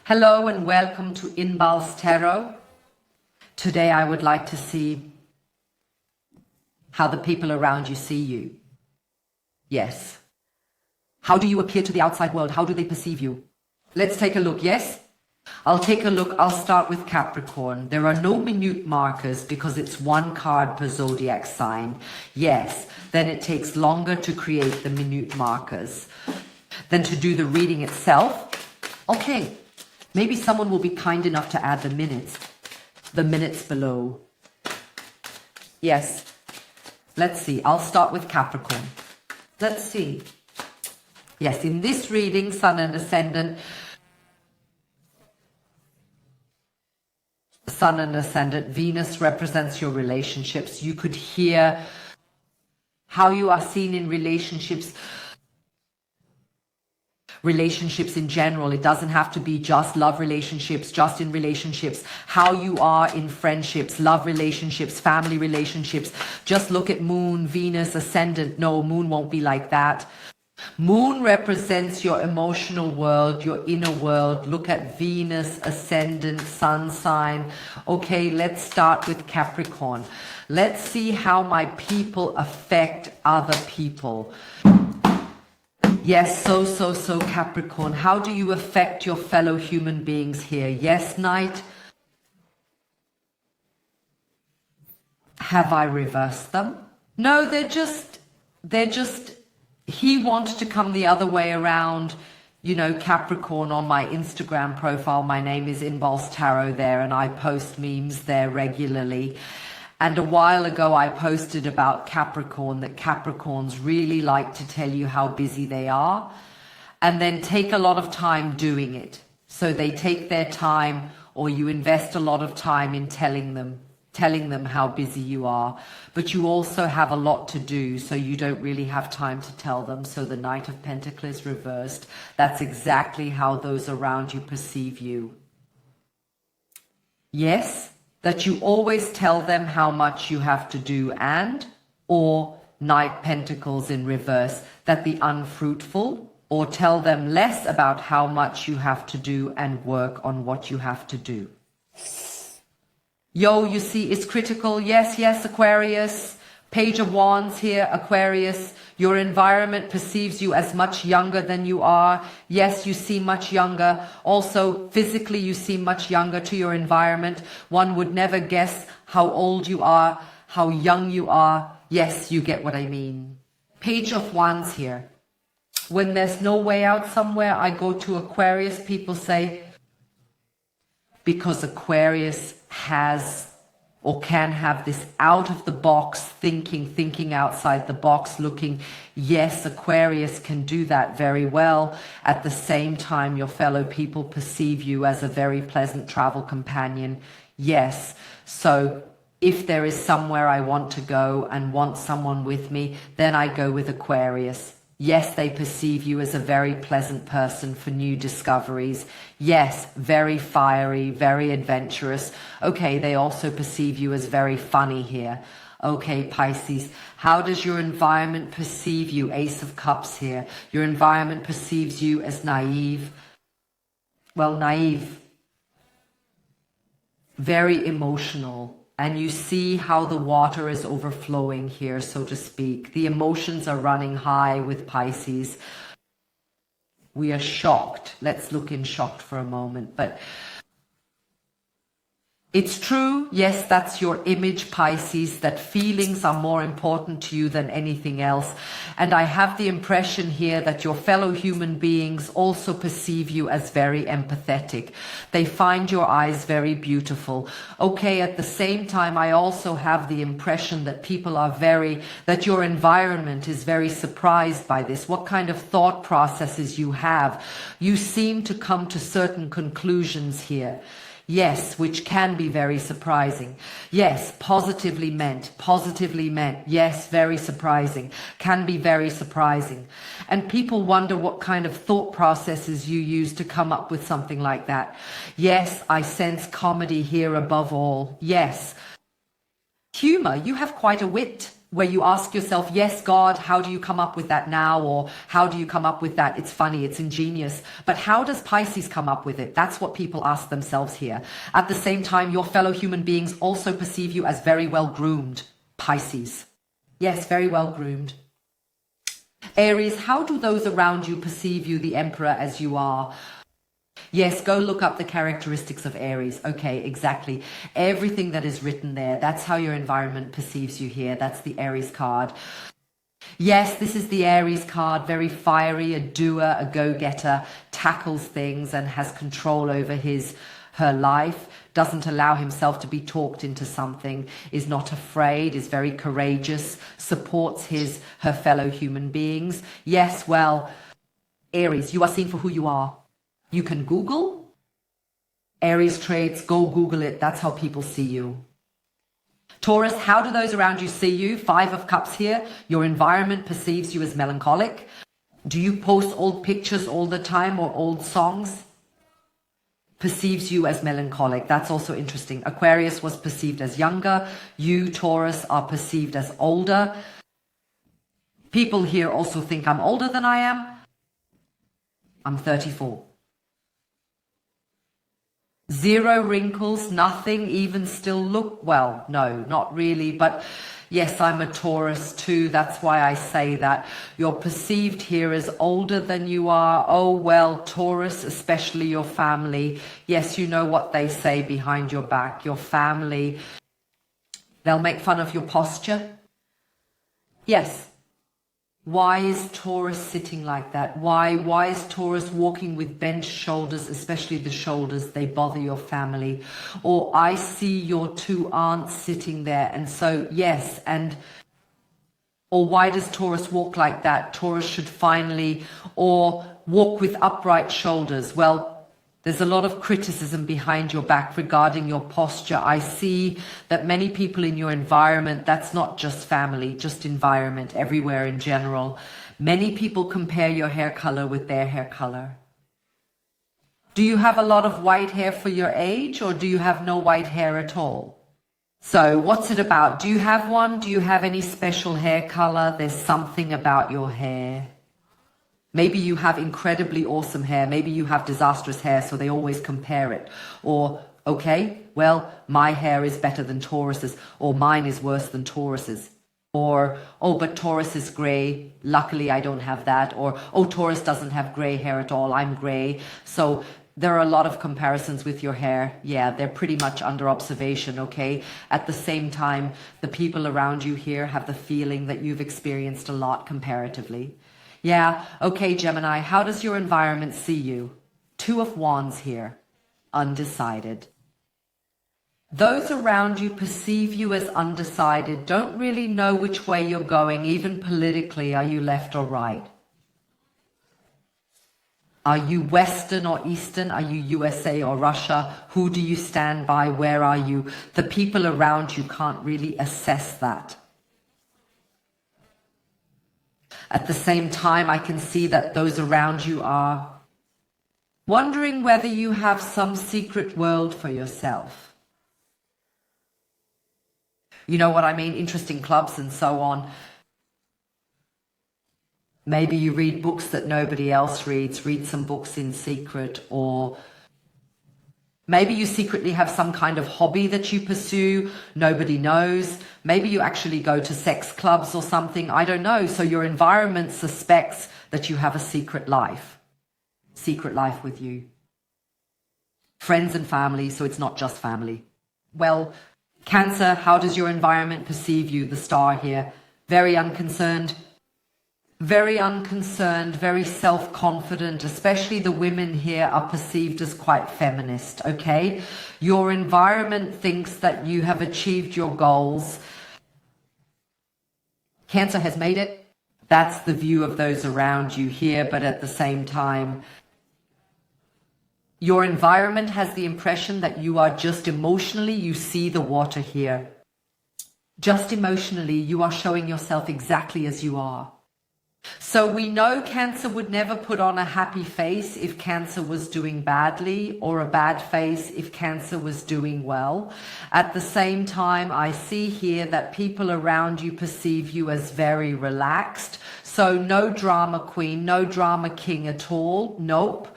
Hello and welcome to inbalstarot. Today I would like to see how the people around you see you. Yes. How do you appear to the outside world? How do they perceive you? Let's take a look, yes? I'll take a look. I'll start with Capricorn. There are no minute markers because it's one card per zodiac sign. Yes, then it takes longer to create the minute markers than to do the reading itself. Okay, maybe someone will be kind enough to add the minutes below. Yes, let's see. I'll start with Capricorn. Let's see. Yes, in this reading, Sun and Ascendant, Sun and Ascendant, Venus represents your relationships. You could hear how you are seen in relationships in general. It doesn't have to be just love relationships, just in relationships, how you are in friendships, love relationships, family relationships. Just look at Moon, Venus, Ascendant. No, Moon won't be like that. Moon represents your emotional world, your inner world. Look at Venus, Ascendant, Sun sign. Okay, let's start with Capricorn. Let's see how my people affect other people. Yes, so Capricorn. How do you affect your fellow human beings here? Yes, Knight. Have I reversed them? No, they're just, he wanted to come the other way around. You know, Capricorn, on my Instagram profile, my name is inbalstarot there, and I post memes there regularly. And a while ago, I posted about Capricorn, that Capricorns really like to tell you how busy they are and then take a lot of time doing it. So they take their time, or you invest a lot of time in telling them how busy you are. But you also have a lot to do, so you don't really have time to tell them. So the Knight of Pentacles reversed. That's exactly how those around you perceive you. Yes, that you always tell them how much you have to do, and or Knight Pentacles in reverse, that the unfruitful, or tell them less about how much you have to do and work on what you have to do. Yo, you see, it's critical. Yes, Aquarius. Page of Wands here, Aquarius. Your environment perceives you as much younger than you are. Yes, you seem much younger. Also, physically, you seem much younger to your environment. One would never guess how old you are, how young you are. Yes, you get what I mean. Page of Wands here. When there's no way out somewhere, I go to Aquarius. People say, because Aquarius has or can have this out of the box thinking outside the box looking. Yes, Aquarius can do that very well. At the same time, your fellow people perceive you as a very pleasant travel companion. Yes, so if there is somewhere I want to go and want someone with me, then I go with Aquarius. Yes, they perceive you as a very pleasant person for new discoveries. Yes, very fiery, very adventurous. Okay, they also perceive you as very funny here. Okay, Pisces, how does your environment perceive you? Ace of Cups here. Your environment perceives you as naive. Well, naive. Very emotional. And you see how the water is overflowing here, so to speak. The emotions are running high with Pisces. We are shocked. Let's look in shocked for a moment. But it's true, yes, that's your image, Pisces, that feelings are more important to you than anything else. And I have the impression here that your fellow human beings also perceive you as very empathetic. They find your eyes very beautiful. Okay, at the same time, I also have the impression that people are that your environment is very surprised by this. What kind of thought processes you have. You seem to come to certain conclusions here. Yes, which can be very surprising. Yes, positively meant. Yes, very surprising. Can be very surprising. And people wonder what kind of thought processes you use to come up with something like that. Yes, I sense comedy here above all. Yes. Humor, you have quite a wit. where you ask yourself, yes, God, how do you come up with that now? Or how do you come up with that? It's funny, it's ingenious. But how does Pisces come up with it? That's what people ask themselves here. At the same time, your fellow human beings also perceive you as very well groomed, Pisces. Yes, very well groomed. Aries, how do those around you perceive you, the Emperor, as you are? Yes, go look up the characteristics of Aries. Okay, exactly. Everything that is written there, that's how your environment perceives you here. That's the Aries card. Yes, this is the Aries card, very fiery, a doer, a go-getter, tackles things and has control over her life, doesn't allow himself to be talked into something, is not afraid, is very courageous, supports her fellow human beings. Yes, well, Aries, you are seen for who you are. You can Google Aries traits, go Google it. That's how people see you. Taurus, how do those around you see you? 5 of Cups here. Your environment perceives you as melancholic. Do you post old pictures all the time or old songs? Perceives you as melancholic. That's also interesting. Aquarius was perceived as younger. You, Taurus, are perceived as older. People here also think I'm older than I am. I'm 34. 0 wrinkles, nothing, even still look, well, no, not really, but yes, I'm a Taurus too. That's why I say that. You're perceived here as older than you are. Oh, well, Taurus, especially your family. Yes, you know what they say behind your back. Your family, they'll make fun of your posture. Yes. Why is Taurus sitting like that? Why is Taurus walking with bent shoulders, especially the shoulders? They bother your family. Or I see your 2 aunts sitting there. And so, yes, or why does Taurus walk like that? Taurus should finally, or walk with upright shoulders. Well, there's a lot of criticism behind your back regarding your posture. I see that many people in your environment, that's not just family, just environment, everywhere in general. Many people compare your hair color with their hair color. Do you have a lot of white hair for your age, or do you have no white hair at all? So what's it about? Do you have one? Do you have any special hair color? There's something about your hair. Maybe you have incredibly awesome hair. Maybe you have disastrous hair, so they always compare it. Or, okay, well, my hair is better than Taurus's, or mine is worse than Taurus's. Or, oh, but Taurus is gray. Luckily, I don't have that. Or, oh, Taurus doesn't have gray hair at all. I'm gray. So there are a lot of comparisons with your hair. Yeah, they're pretty much under observation, okay? At the same time, the people around you here have the feeling that you've experienced a lot comparatively. Yeah, okay, Gemini, how does your environment see you? 2 of Wands here, undecided. Those around you perceive you as undecided, don't really know which way you're going, even politically, are you left or right? Are you Western or Eastern? Are you USA or Russia? Who do you stand by? Where are you? The people around you can't really assess that. At the same time, I can see that those around you are wondering whether you have some secret world for yourself. You know what I mean? Interesting clubs and so on. Maybe you read books that nobody else reads, read some books in secret, or maybe you secretly have some kind of hobby that you pursue, nobody knows. Maybe you actually go to sex clubs or something, I don't know. So your environment suspects that you have a secret life with you. Friends and family, so it's not just family. Well, Cancer, how does your environment perceive you? The star here, very unconcerned, very self-confident, especially the women here are perceived as quite feminist, okay? Your environment thinks that you have achieved your goals. Cancer has made it. That's the view of those around you here, but at the same time, your environment has the impression that you are just emotionally, you see the water here. Just emotionally, you are showing yourself exactly as you are. So we know Cancer would never put on a happy face if Cancer was doing badly, or a bad face if Cancer was doing well. At the same time, I see here that people around you perceive you as very relaxed. So no drama queen, no drama king at all. Nope.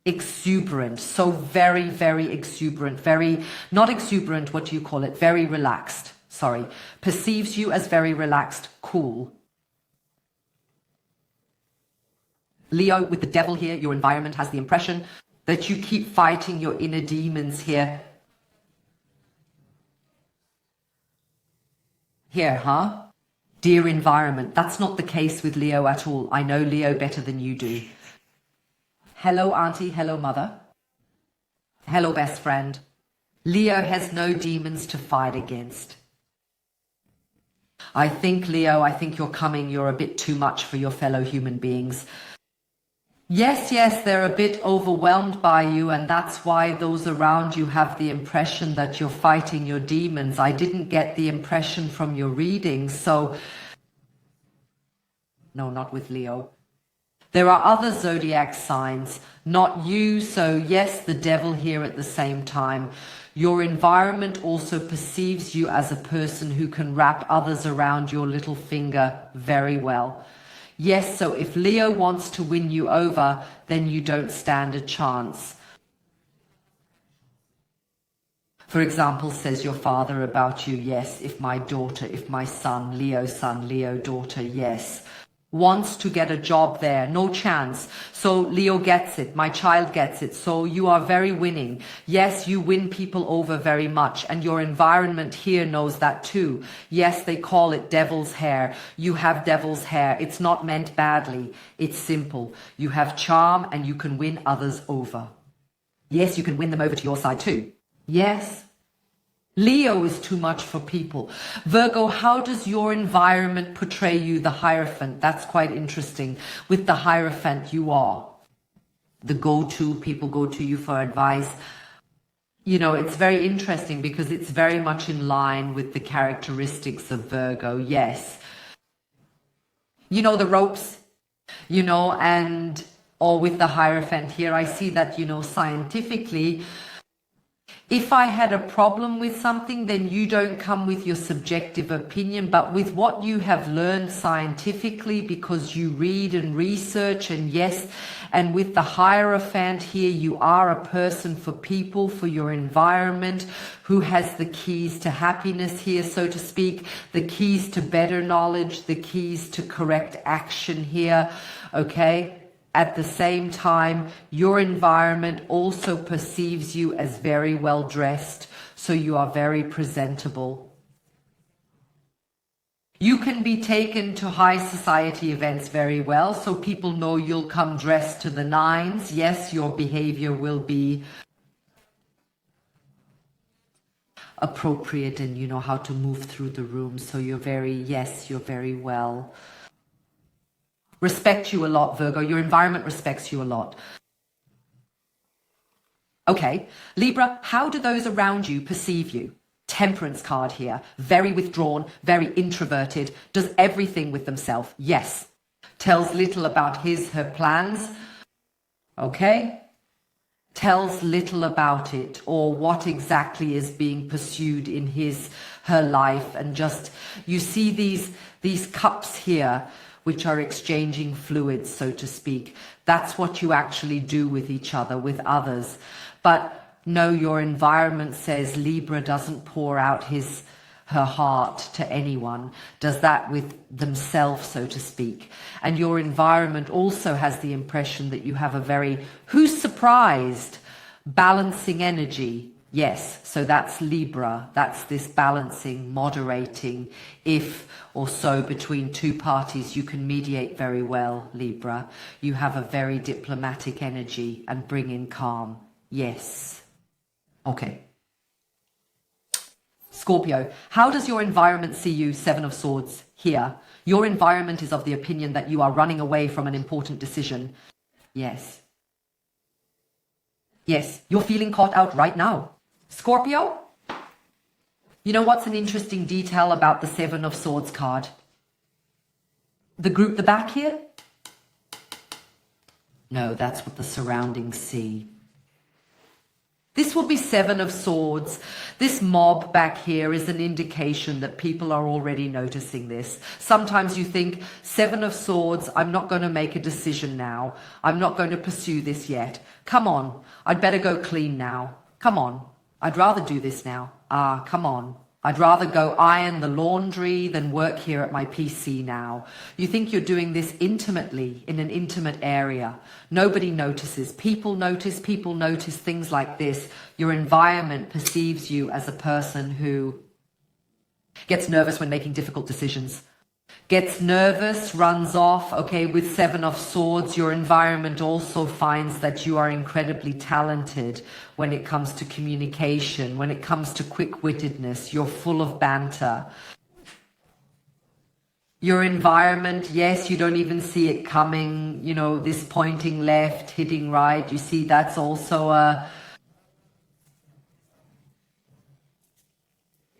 Exuberant. So very, very exuberant. Very, not exuberant, what do you call it? Very relaxed. Sorry. Perceives you as very relaxed, cool. Leo, with the devil here, your environment has the impression that you keep fighting your inner demons here. Here, huh? Dear environment. That's not the case with Leo at all. I know Leo better than you do. Hello, auntie. Hello, mother. Hello, best friend. Leo has no demons to fight against. I think, Leo, you're a bit too much for your fellow human beings. Yes, they're a bit overwhelmed by you, and that's why those around you have the impression that you're fighting your demons. I didn't get the impression from your readings, so... No, not with Leo. There are other zodiac signs, not you, so yes, the devil here at the same time. Your environment also perceives you as a person who can wrap others around your little finger very well. Yes, so if Leo wants to win you over, then you don't stand a chance. For example, says your father about you, yes, if my daughter, if my son, Leo daughter, yes. Wants to get a job there, no chance. So Leo gets it, my child gets it, so you are very winning. Yes, you win people over very much, and your environment here knows that too. Yes, they call it devil's hair. You have devil's hair. It's not meant badly. It's simple. You have charm and you can win others over. Yes, you can win them over to your side too. Yes. Leo is too much for people. Virgo, how does your environment portray you, the Hierophant? That's quite interesting. With the Hierophant, you are the go-to. People go to you for advice. You know, it's very interesting because it's very much in line with the characteristics of Virgo. Yes. You know, the ropes, you know, and or with the Hierophant here, I see that, you know, scientifically, if I had a problem with something, then you don't come with your subjective opinion, but with what you have learned scientifically, because you read and research, and yes, and with the Hierophant here, you are a person for people, for your environment, who has the keys to happiness here, so to speak, the keys to better knowledge, the keys to correct action here, okay? At the same time, your environment also perceives you as very well dressed, so you are very presentable. You can be taken to high society events very well, so people know you'll come dressed to the nines. Yes, your behavior will be appropriate and you know how to move through the room, so you're very well. Respect you a lot, Virgo. Your environment respects you a lot. Okay, Libra, how do those around you perceive you? Temperance card here. Very withdrawn, very introverted, does everything with themselves. Yes. Tells little about her plans. Okay. Tells little about it or what exactly is being pursued in her life. And just, you see these cups here, which are exchanging fluids, so to speak. That's what you actually do with each other, with others. But no, your environment says Libra doesn't pour out her heart to anyone, does that with themselves, so to speak. And your environment also has the impression that you have a very, who's surprised, balancing energy. Yes, so that's Libra. That's this balancing, moderating, if or so between two parties. You can mediate very well, Libra. You have a very diplomatic energy and bring in calm. Yes. Okay. Scorpio, how does your environment see you? Seven of Swords here. Your environment is of the opinion that you are running away from an important decision. Yes. Yes, you're feeling caught out right now. Scorpio, you know what's an interesting detail about the Seven of Swords card? The back here, No, that's what the surroundings see. This will be Seven of Swords. This mob back here is an indication that people are already noticing this. Sometimes you think, Seven of Swords, I'm not going to make a decision now. I'm not going to pursue this yet. Come on, I'd better go clean now. Come on, I'd rather do this now. Come on. I'd rather go iron the laundry than work here at my PC now. You think you're doing this intimately, in an intimate area. Nobody notices. People notice things like this. Your environment perceives you as a person who gets nervous when making difficult decisions. Gets nervous, runs off. Okay, with Seven of Swords, your environment also finds that you are incredibly talented when it comes to communication, when it comes to quick-wittedness. You're full of banter. Your environment, yes, you don't even see it coming. You know, this pointing left, hitting right. You see, that's also a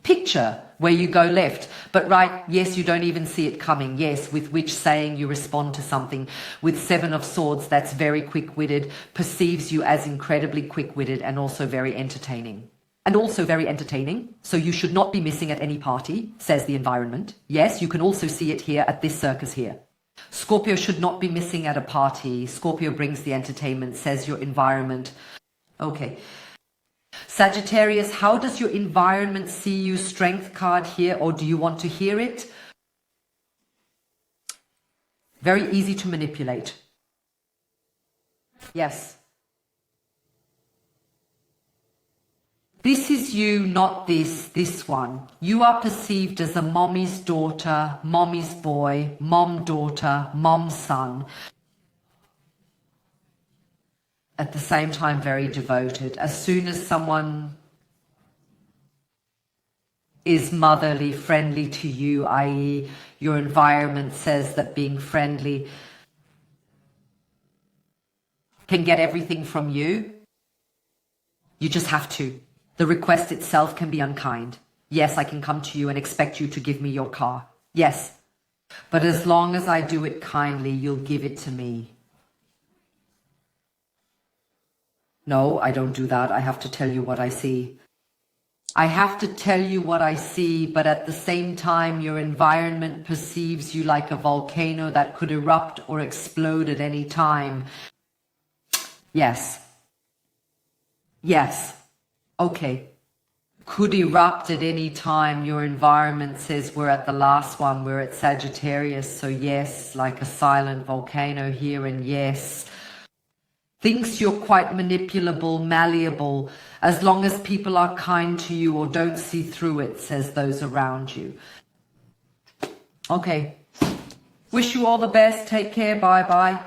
picture where you go left, but right, yes, you don't even see it coming. Yes, with which saying you respond to something. With Seven of Swords, that's very quick-witted, perceives you as incredibly quick-witted and also very entertaining. So you should not be missing at any party, says the environment. Yes, you can also see it here at this circus here. Scorpio should not be missing at a party. Scorpio brings the entertainment, says your environment. Okay. Sagittarius, how does your environment see you? Strength card here, or do you want to hear it? Very easy to manipulate. Yes. This is you, not this one. You are perceived as a mommy's daughter, mommy's boy, mom daughter, mom son. At the same time, very devoted. As soon as someone is motherly, friendly to you, i.e. your environment says that being friendly can get everything from you, you just have to. The request itself can be unkind. Yes, I can come to you and expect you to give me your car. Yes. But as long as I do it kindly, you'll give it to me. No, I don't do that. I have to tell you what I see. I have to tell you what I see, but at the same time, your environment perceives you like a volcano that could erupt or explode at any time. Yes. Yes. Okay. Could erupt at any time. Your environment says we're at the last one. We're at Sagittarius. So yes, like a silent volcano here, and yes. Thinks you're quite manipulable, malleable, as long as people are kind to you or don't see through it, says those around you. Okay. Wish you all the best. Take care. Bye-bye.